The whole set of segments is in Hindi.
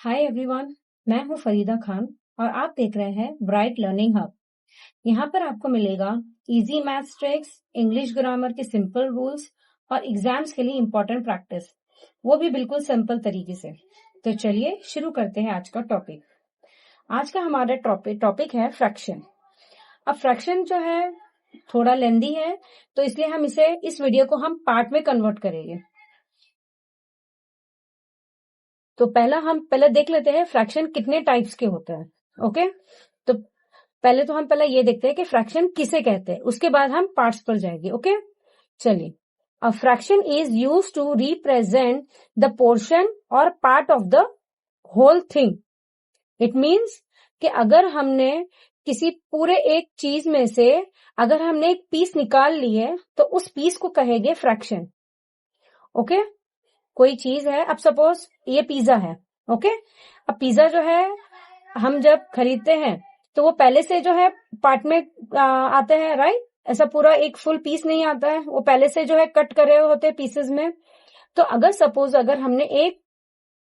हाय एवरीवन, मैं हूं फरीदा खान और आप देख रहे हैं ब्राइट लर्निंग हब। यहाँ पर आपको मिलेगा easy maths tricks, English grammar के सिंपल रूल्स और एग्जाम्स के लिए इम्पोर्टेंट प्रैक्टिस, वो भी बिल्कुल सिंपल तरीके से। तो चलिए शुरू करते हैं आज का टॉपिक। आज का हमारा टॉपिक है फ्रैक्शन। अब फ्रैक्शन जो है थोड़ा लेंदी है, तो इसलिए हम इस वीडियो को हम पार्ट में कन्वर्ट करेंगे। तो पहले देख लेते हैं फ्रैक्शन कितने टाइप्स के होते हैं। ओके, तो पहले ये देखते हैं कि फ्रैक्शन किसे कहते हैं, उसके बाद हम पार्ट्स पर जाएंगे। ओके, चलिए। A fraction is used to represent the portion or part of the whole thing. It means कि अगर हमने किसी पूरे एक चीज में से अगर हमने एक पीस निकाल ली है तो उस पीस को कहेंगे फ्रैक्शन। ओके, कोई चीज है, अब सपोज ये पिज्जा है। ओके, अब पिज्जा जो है हम जब खरीदते हैं तो वो पहले से जो है पार्ट में आते हैं, राइट। ऐसा पूरा एक फुल पीस नहीं आता है, वो पहले से जो है कट करे हुए होते हैं पीसेस में। तो अगर हमने एक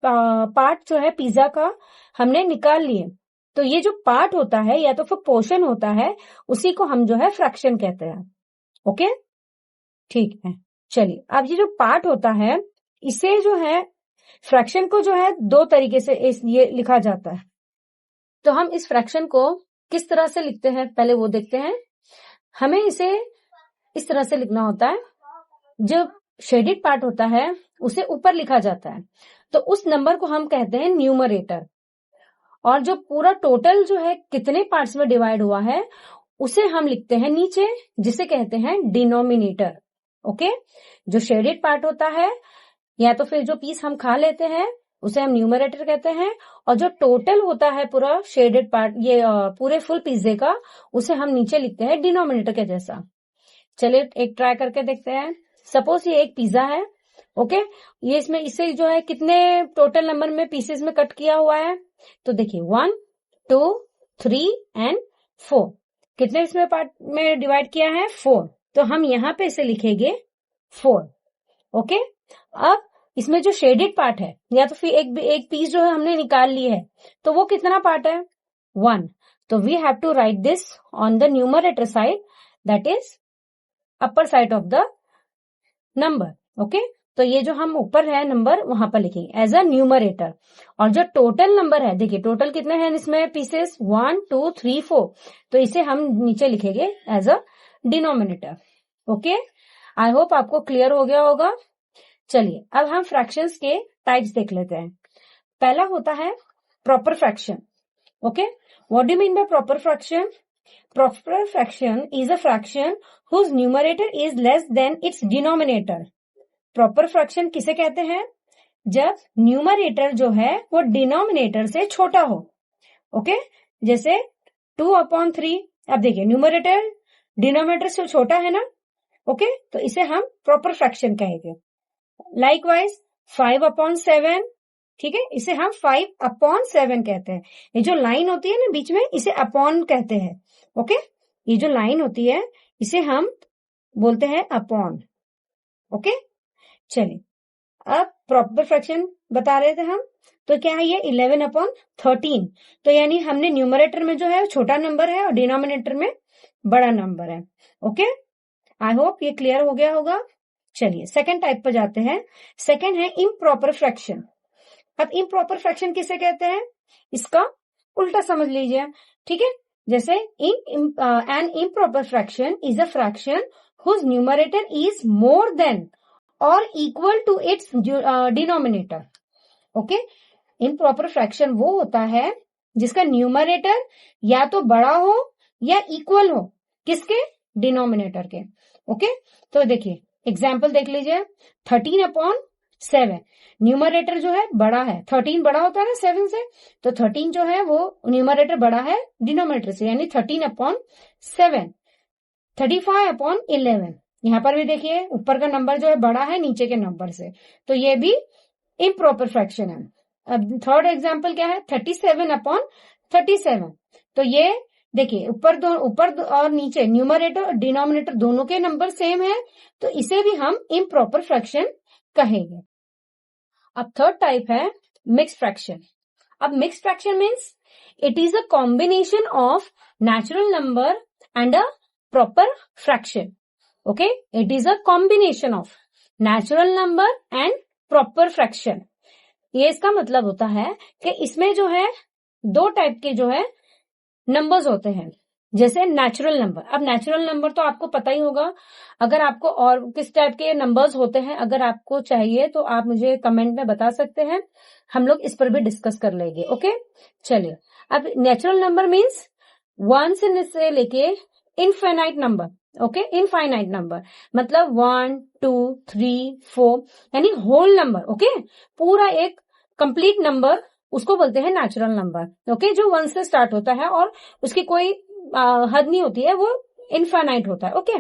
पार्ट जो है पिज्जा का हमने निकाल लिए, तो ये जो पार्ट होता है या तो फिर पोर्शन होता है, उसी को हम जो है फ्रैक्शन कहते हैं। ओके, ठीक है। चलिए, अब ये जो पार्ट होता है, इसे जो है फ्रैक्शन को जो है दो तरीके से ये लिखा जाता है। तो हम इस फ्रैक्शन को किस तरह से लिखते हैं पहले वो देखते हैं। हमें इसे इस तरह से लिखना होता है, जो शेडेड पार्ट होता है उसे ऊपर लिखा जाता है, तो उस नंबर को हम कहते हैं न्यूमरेटर। और जो पूरा टोटल जो है कितने पार्ट्स में डिवाइड हुआ है उसे हम लिखते हैं नीचे, जिसे कहते हैं डिनोमिनेटर। ओके, जो शेडेड पार्ट होता है या तो फिर जो पीस हम खा लेते हैं उसे हम न्यूमरेटर कहते हैं, और जो टोटल होता है पूरा शेडेड पार्ट, ये पूरे फुल पिज्जे का, उसे हम नीचे लिखते हैं डिनोमिनेटर के जैसा। चलिए एक ट्राई करके देखते हैं। सपोज ये एक पिज्जा है। ओके, ये इसे जो है कितने टोटल नंबर में पीसेस में कट किया हुआ है, तो देखिए 1, 2, 3 एंड 4। कितने इसमें पार्ट में डिवाइड किया है? 4। तो हम यहाँ पे इसे लिखेंगे 4। ओके, अब इसमें जो शेडेड पार्ट है या तो फिर एक पीस जो है हमने निकाल ली है, तो वो कितना पार्ट है? 1। तो we have to write this on the numerator side, that is upper side of the number. Okay, तो ये जो हम ऊपर है नंबर वहां पर लिखेंगे एज अ न्यूमरेटर। और जो टोटल नंबर है, देखिए टोटल कितने हैं इसमें पीसेस? 1, 2, 3, 4। तो इसे हम नीचे लिखेंगे as a denominator. Okay, I hope आपको क्लियर हो गया होगा। चलिए अब हम फ्रैक्शंस के टाइप्स देख लेते हैं। पहला होता है proper fraction. Okay, what do mean by proper fraction? Proper fraction is a fraction whose numerator is less than its denominator. Proper fraction किसे कहते हैं? जब न्यूमरेटर जो है वो डिनोमिनेटर से छोटा हो। ओके, जैसे 2/3। अब देखिए न्यूमरेटर डिनोमिनेटर से छोटा है ना। ओके, तो इसे हम प्रॉपर फ्रैक्शन कहेंगे। लाइकवाइज 5/7, ठीक है, इसे हम 5/7 कहते हैं। ये जो लाइन होती है ना बीच में, इसे अपॉन कहते हैं। ओके, ये जो लाइन होती है इसे हम बोलते हैं अपॉन। ओके, चलिए अब प्रॉपर फ्रैक्शन बता रहे थे हम, तो क्या है ये 11/13। तो यानी हमने न्यूमरेटर में जो है छोटा नंबर है और डिनोमिनेटर में बड़ा नंबर है। ओके, आई होप ये क्लियर हो गया होगा। चलिए सेकंड टाइप पर जाते हैं। सेकंड है इम्प्रॉपर फ्रैक्शन। अब इम्प्रॉपर फ्रैक्शन किसे कहते हैं? इसका उल्टा समझ लीजिए, ठीक है। जैसे an improper fraction is a fraction whose numerator is more than or equal to its denominator. Okay, improper fraction वो होता है जिसका न्यूमरेटर या तो बड़ा हो या इक्वल हो, किसके? डिनोमिनेटर के। ओके, तो देखिए एग्जाम्पल देख लीजिए। 13/7, न्यूमरेटर जो है बड़ा है, 13 बड़ा होता है ना 7 से, तो 13 जो है वो न्यूमरेटर बड़ा है डिनोमिनेटर से, यानी 13/7। 35/11, यहाँ पर भी देखिए ऊपर का नंबर जो है बड़ा है नीचे के नंबर से, तो ये भी इम्प्रॉपर फ्रैक्शन है। अब थर्ड एग्जाम्पल क्या है? 37/37। तो ये देखिए ऊपर और नीचे न्यूमरेटर और डिनोमिनेटर दोनों के नंबर सेम है, तो इसे भी हम इम्प्रॉपर फ्रैक्शन कहेंगे। अब थर्ड टाइप है मिक्स फ्रैक्शन। अब mixed fraction means it is a combination of natural number and a proper fraction. Okay, it is a combination of natural number and proper fraction. ये इसका मतलब होता है कि इसमें जो है दो टाइप के जो है नंबर्स होते हैं. जैसे नेचुरल नंबर. अब नेचुरल नंबर तो आपको पता ही होगा. अगर आपको और किस टाइप के नंबर्स होते हैं अगर आपको चाहिए तो आप मुझे कमेंट में बता सकते हैं, हम लोग इस पर भी डिस्कस कर लेंगे. ओके, चलिए. अब नेचुरल नंबर मीन्स 1 से लेके infinite number. Okay, infinite number मतलब 1 2 3 4 यानी होल नंबर. ओके, पूरा एक कंप्लीट नंबर उसको बोलते हैं नेचुरल नंबर. ओके, जो 1 से स्टार्ट होता है और उसकी कोई हद नहीं होती है, वो इनफाइनाइट होता है. ओके,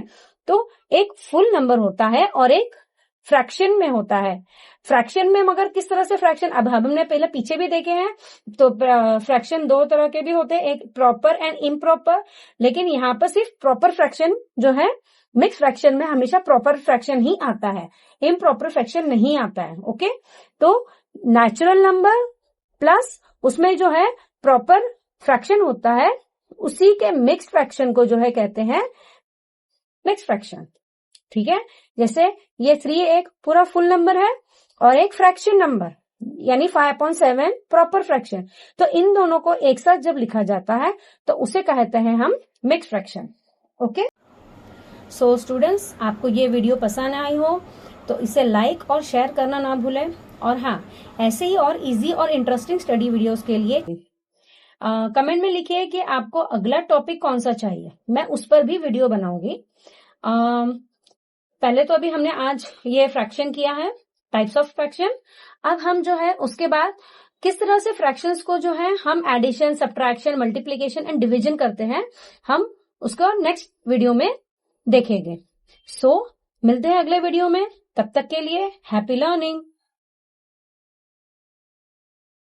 तो एक फुल नंबर होता है और एक फ्रैक्शन में होता है. फ्रैक्शन में मगर किस तरह से फ्रैक्शन, अब हमने पहले पीछे भी देखे हैं. तो फ्रैक्शन दो तरह के भी होते हैं, एक प्रॉपर एंड इम्प्रॉपर. लेकिन यहाँ पर सिर्फ प्रॉपर फ्रैक्शन जो है, मिक्स फ्रैक्शन में हमेशा प्रॉपर फ्रैक्शन ही आता है, इम्प्रॉपर फ्रैक्शन नहीं आता है. ओके, तो नेचुरल नंबर प्लस उसमें जो है प्रॉपर फ्रैक्शन होता है, उसी के मिक्स्ड फ्रैक्शन को जो है कहते हैं मिक्स्ड फ्रैक्शन. ठीक है, जैसे ये 3 एक पूरा फुल नंबर है और एक फ्रैक्शन नंबर यानी 5/7 प्रॉपर फ्रैक्शन. तो इन दोनों को एक साथ जब लिखा जाता है तो उसे कहते हैं हम mixed fraction. Okay, so students, आपको ये वीडियो पसंद आई हो तो इसे लाइक और शेयर करना ना भूलें. और हाँ, ऐसे ही और इजी और इंटरेस्टिंग स्टडी वीडियोस के लिए कमेंट में लिखिए कि आपको अगला टॉपिक कौन सा चाहिए, मैं उस पर भी वीडियो बनाऊंगी. पहले तो अभी हमने आज ये फ्रैक्शन किया है, टाइप्स ऑफ फ्रैक्शन. अब हम जो है उसके बाद किस तरह से फ्रैक्शंस को जो है हम addition, subtraction, multiplication and division करते हैं, हम उसको नेक्स्ट वीडियो में देखेंगे. सो मिलते हैं अगले वीडियो में. तब तक के लिए हैप्पी लर्निंग.